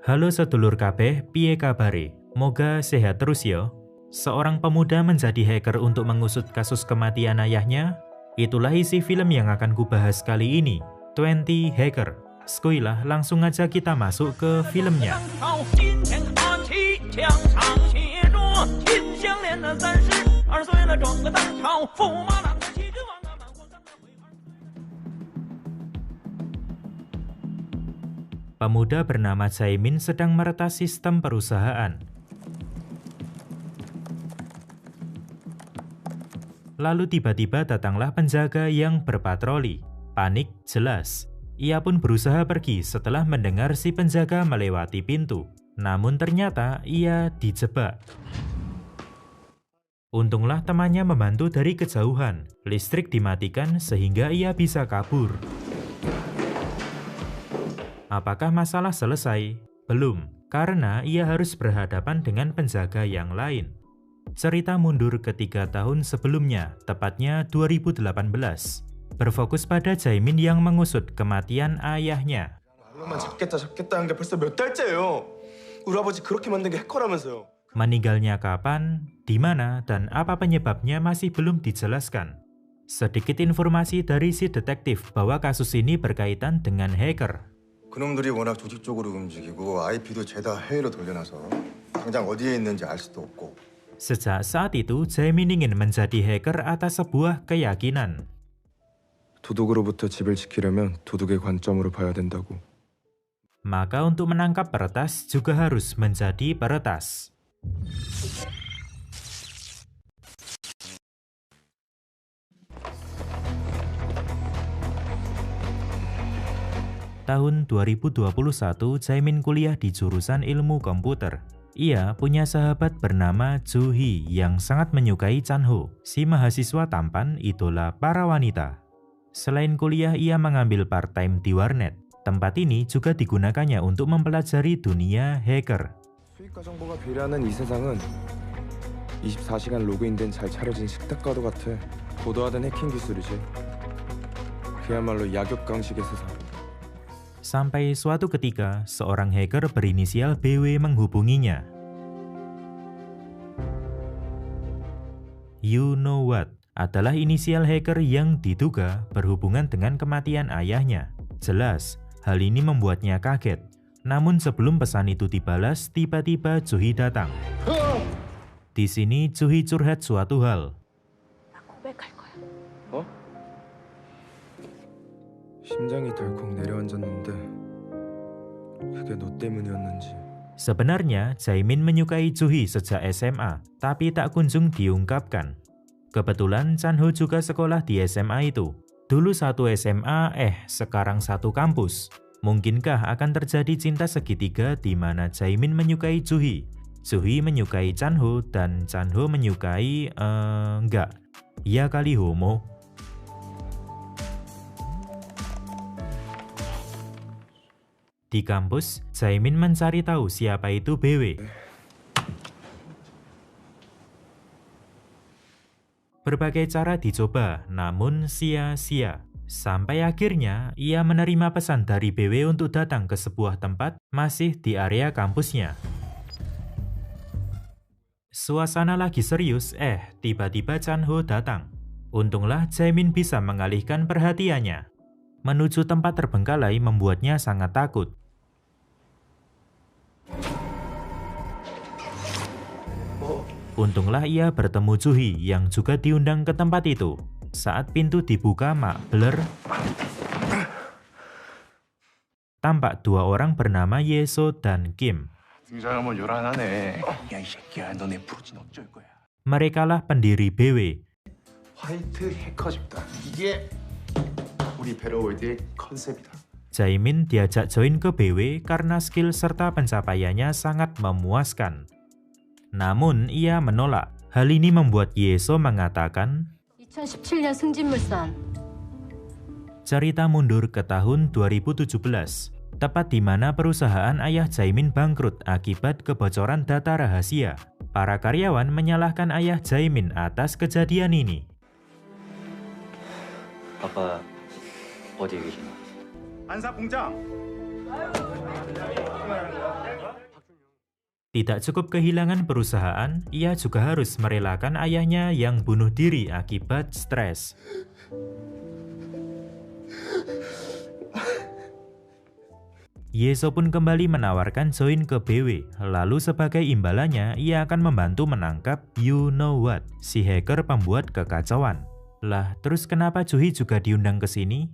Halo sedulur kabeh, piye kabare? Moga sehat terus ya. Seorang pemuda menjadi hacker untuk mengusut kasus kematian ayahnya. Itulah isi film yang akan kubahas kali ini, 20 Hacker. Skoilah, langsung aja kita masuk ke filmnya. Pemuda bernama Jaemin sedang meretas sistem perusahaan. Lalu tiba-tiba datanglah penjaga yang berpatroli. Panik jelas. Ia pun berusaha pergi setelah mendengar si penjaga melewati pintu. Namun ternyata ia dijebak. Untunglah temannya membantu dari kejauhan. Listrik dimatikan sehingga ia bisa kabur. Apakah masalah selesai? Belum, karena ia harus berhadapan dengan penjaga yang lain. Cerita mundur ke 3 tahun sebelumnya, tepatnya 2018. Berfokus pada Jaemin yang mengusut kematian ayahnya. Meninggalnya kapan, di mana, dan apa penyebabnya masih belum dijelaskan. Sedikit informasi dari si detektif bahwa kasus ini berkaitan dengan hacker. 그놈들이 워낙 조직적으로 움직이고 IP도 죄다 해외로 돌려놔서 당장 어디에 있는지 알 수도 없고. Sejak saat itu, Jaemin ingin menjadi hacker atas sebuah keyakinan. 도둑으로부터 집을 지키려면 도둑의 관점으로 봐야 된다고. Maka untuk menangkap peretas juga harus menjadi peretas. Tahun 2021, Jaemin kuliah di jurusan ilmu komputer. Ia punya sahabat bernama Joo-hee yang sangat menyukai Chan-ho, si mahasiswa tampan idola para wanita. Selain kuliah, ia mengambil part-time di warnet. Tempat ini juga digunakannya untuk mempelajari dunia hacker. 수익과 정보가 배려하는 이 세상은 24시간 로그인된 잘 차려진 식탁과도 같아. 고도화된 해킹 기술이지. 그야말로 약육강식의 세상. Sampai suatu ketika, seorang hacker berinisial BW menghubunginya. You know what? Adalah inisial hacker yang diduga berhubungan dengan kematian ayahnya. Jelas, hal ini membuatnya kaget. Namun sebelum pesan itu dibalas, tiba-tiba Joo-hee datang. Di sini Joo-hee curhat suatu hal. 심장이 덜컥 내려앉았는데 그게 너 때문이었는지. Sebenarnya, Jaemin menyukai Joo-hee sejak SMA, tapi tak kunjung diungkapkan. Kebetulan Chan-ho juga sekolah di SMA itu. Dulu satu SMA, sekarang satu kampus. Mungkinkah akan terjadi cinta segitiga di mana Jaemin menyukai Joo-hee, Joo-hee menyukai Chan-ho, dan Chan-ho menyukai... enggak. Ya kali homo. Di kampus, Jaemin mencari tahu siapa itu BW. Berbagai cara dicoba, namun sia-sia. Sampai akhirnya, ia menerima pesan dari BW untuk datang ke sebuah tempat masih di area kampusnya. Suasana lagi serius, tiba-tiba Chan-ho datang. Untunglah Jaemin bisa mengalihkan perhatiannya. Menuju tempat terbengkalai membuatnya sangat takut. Untunglah ia bertemu Joo-hee yang juga diundang ke tempat itu. Saat pintu dibuka mak blur, tampak dua orang bernama Yeso dan Kim. Merekalah pendiri BW. Jaemin diajak join ke BW karena skill serta pencapaiannya sangat memuaskan. Namun ia menolak. Hal ini membuat Yeso mengatakan, 2017년 승진물산. Cerita mundur ke tahun 2017, tepat di mana perusahaan ayah Jaemin bangkrut akibat kebocoran data rahasia. Para karyawan menyalahkan ayah Jaemin atas kejadian ini. 아빠 어디에 계시나? 안사 공장. Tidak cukup kehilangan perusahaan, ia juga harus merelakan ayahnya yang bunuh diri akibat stres. Yeso pun kembali menawarkan join ke BW, lalu sebagai imbalannya ia akan membantu menangkap You Know What, si hacker pembuat kekacauan. Lah, terus kenapa Juhi juga diundang ke sini?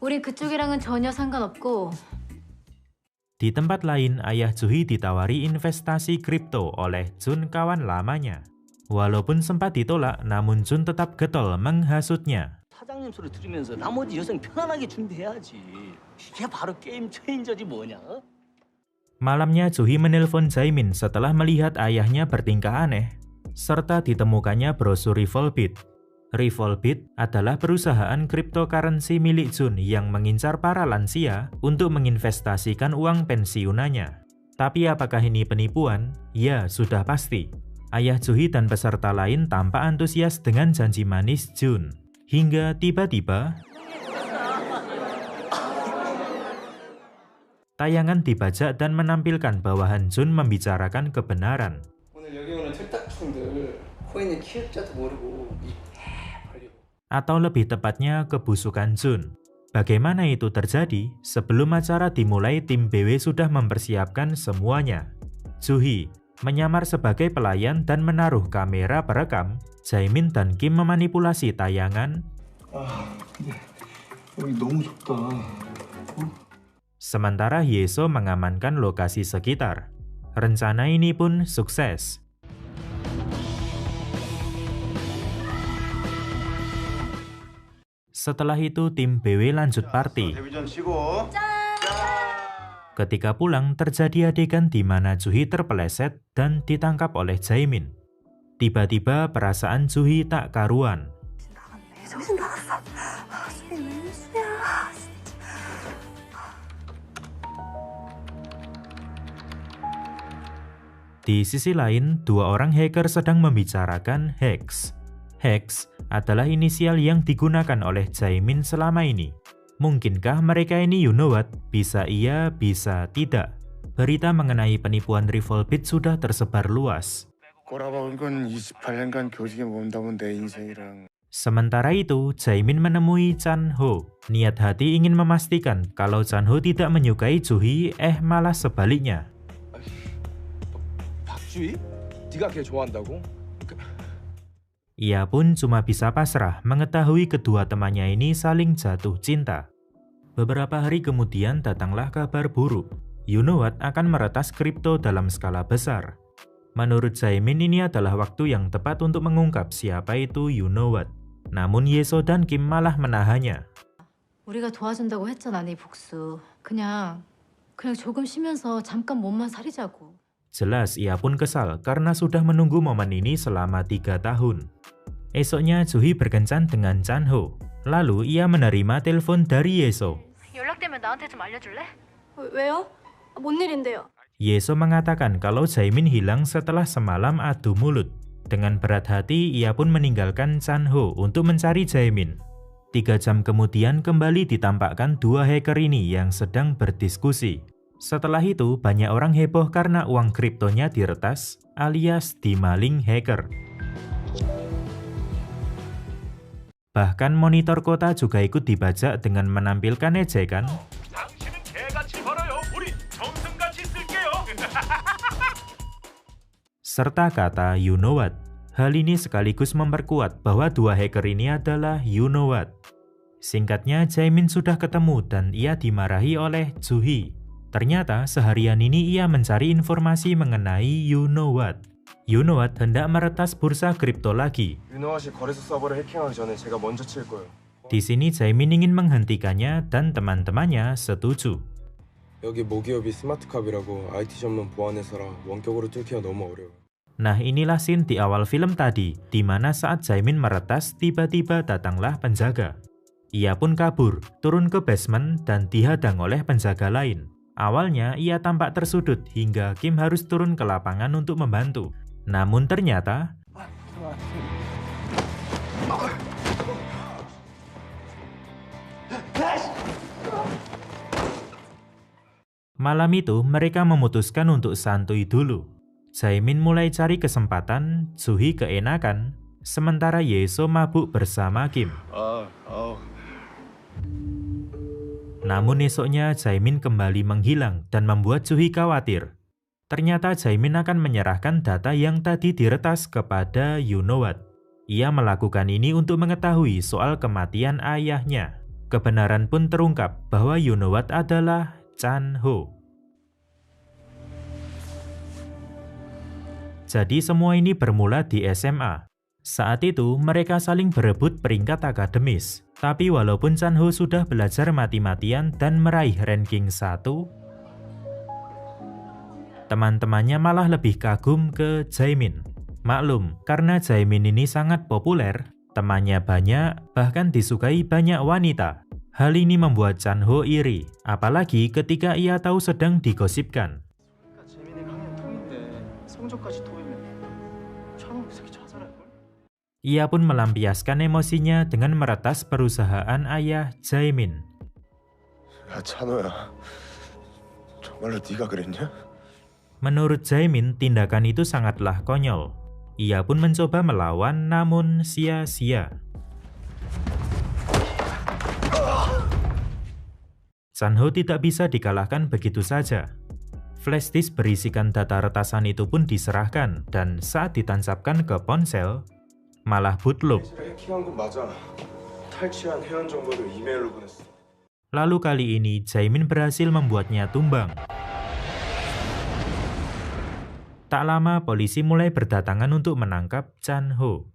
우리 그쪽이랑은 전혀 상관없고 Di tempat lain, ayah Juhi ditawari investasi kripto oleh Jun kawan lamanya. Walaupun sempat ditolak, namun Jun tetap getol menghasutnya. 사장님 소리 들으면서 나머지 여생 편안하게 준비해야지. 이게 바로 게임 체인저지 뭐냐? Malamnya Juhi menelpon Jaemin setelah melihat ayahnya bertingkah aneh, serta ditemukannya brosur Revolbit. Revolbit adalah perusahaan cryptocurrency milik Jun yang mengincar para lansia untuk menginvestasikan uang pensiunannya. Tapi apakah ini penipuan? Ya, sudah pasti. Ayah Juhi dan peserta lain tampak antusias dengan janji manis Jun. Hingga tiba-tiba tayangan dibajak dan menampilkan bawahan Jun membicarakan kebenaran. 오늘 여기 오는 틀딱충들 코인의 키읔자도 모르고 Atau lebih tepatnya kebusukan Jun. Bagaimana itu terjadi? Sebelum acara dimulai, tim BW sudah mempersiapkan semuanya. Juhi menyamar sebagai pelayan dan menaruh kamera perekam. Jaemin dan Kim memanipulasi tayangan. 근데 여기 너무 좁다. Sementara Yeso mengamankan lokasi sekitar. Rencana ini pun sukses. Setelah itu tim BW lanjut party. Ketika pulang, terjadi adegan di mana Juhi terpeleset dan ditangkap oleh Jaemin. Tiba-tiba perasaan Juhi tak karuan. Di sisi lain, dua orang hacker sedang membicarakan Hex. Hex adalah inisial yang digunakan oleh Jaemin selama ini. Mungkinkah mereka ini You Know What? Bisa iya, bisa tidak. Berita mengenai penipuan Revolbit sudah tersebar luas. 꼬라박은 건 28년간 교직에 몸담은 내 인생이랑. Sementara itu, Jaemin menemui Chan Ho. Niat hati ingin memastikan kalau Chan Ho tidak menyukai Juhi, malah sebaliknya. 박주희? 네가 걔 좋아한다고? Ia pun cuma bisa pasrah mengetahui kedua temannya ini saling jatuh cinta. Beberapa hari kemudian datanglah kabar buruk. You Know What akan meretas kripto dalam skala besar. Menurut Jaemin ini adalah waktu yang tepat untuk mengungkap siapa itu You Know What. Namun Yeso dan Kim malah menahannya. 우리가 도와준다고 했잖아, 네 복수. 그냥 조금 쉬면서 잠깐 몸만 사리자고. Jelas ia pun kesal karena sudah menunggu momen ini selama 3 tahun. Esoknya Juhi berkencan dengan Chan Ho. Lalu ia menerima telepon dari Yeso. 연락되면 나한테 좀 알려줄래? 왜요? 뭔 일인데요? Yeso mengatakan kalau Jaemin hilang setelah semalam adu mulut. Dengan berat hati, ia pun meninggalkan Chan Ho untuk mencari Jaemin. 3 jam kemudian kembali ditampakkan dua hacker ini yang sedang berdiskusi. Setelah itu, banyak orang heboh karena uang kriptonya diretas, alias dimaling hacker. Bahkan monitor kota juga ikut dibajak dengan menampilkan ejekan. Serta kata You Know What. Hal ini sekaligus memperkuat bahwa dua hacker ini adalah You Know What. Singkatnya, Jaemin sudah ketemu dan ia dimarahi oleh Juhi. Ternyata seharian ini ia mencari informasi mengenai You Know What. You Know What hendak meretas bursa kripto lagi. 유노아씨 거래소 서버를 해킹하기 전에 제가 먼저 칠 거예요. Di sini Jaemin ingin menghentikannya dan teman-temannya setuju. 여기 모기업이 스마트캅이라고 IT 전문 보안 회사라 원격으로 뚫기가 너무 어려워요. Nah, inilah scene di awal film tadi, di mana saat Jaemin meretas, tiba-tiba datanglah penjaga. Ia pun kabur, turun ke basement dan dihadang oleh penjaga lain. Awalnya ia tampak tersudut hingga Kim harus turun ke lapangan untuk membantu. Namun ternyata Malam itu mereka memutuskan untuk santuy dulu. Jaemin mulai cari kesempatan, Suhi keenakan, sementara Yeso mabuk bersama Kim. Namun esoknya Jaemin kembali menghilang dan membuat Suhi khawatir. Ternyata Jaemin akan menyerahkan data yang tadi diretas kepada You Know What. Ia melakukan ini untuk mengetahui soal kematian ayahnya. Kebenaran pun terungkap bahwa You Know What adalah Chan-ho. Jadi semua ini bermula di SMA. Saat itu mereka saling berebut peringkat akademis. Tapi walaupun Chan-ho sudah belajar mati-matian dan meraih ranking 1, teman-temannya malah lebih kagum ke Jaemin. Maklum, karena Jaemin ini sangat populer, temannya banyak, bahkan disukai banyak wanita. Hal ini membuat Chan-ho iri, apalagi ketika ia tahu sedang digosipkan. Ia pun melampiaskan emosinya dengan meretas perusahaan ayah Jaemin. 야, 찬호야. 정말로 네가 그랬냐? Menurut Jaemin, tindakan itu sangatlah konyol. Ia pun mencoba melawan, namun sia-sia. Chan-ho tidak bisa dikalahkan begitu saja. Flash disk berisikan data retasan itu pun diserahkan, dan saat ditancapkan ke ponsel, malah bootloop. 해킹한 건 맞아. 탈취한 회원 정보를 이메일로 보냈어. Lalu kali ini Jaemin berhasil membuatnya tumbang. Tak lama polisi mulai berdatangan untuk menangkap Chan-ho.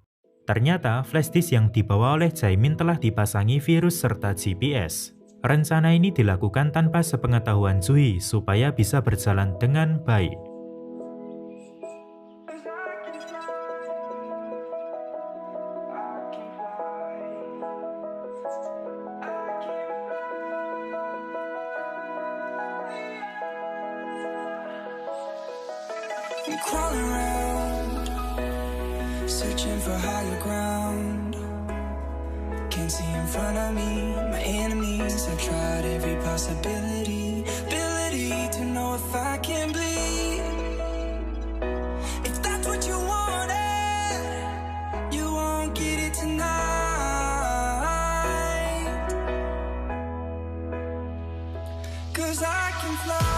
Ternyata flash disk yang dibawa oleh Jaemin telah dipasangi virus serta GPS. Rencana ini dilakukan tanpa sepengetahuan Suhi supaya bisa berjalan dengan baik. I'm crawling around, searching for higher ground. Can't see in front of me, my enemies. I've tried every possibility, ability to know if I can bleed. If that's what you wanted, you won't get it tonight. 'Cause I can fly.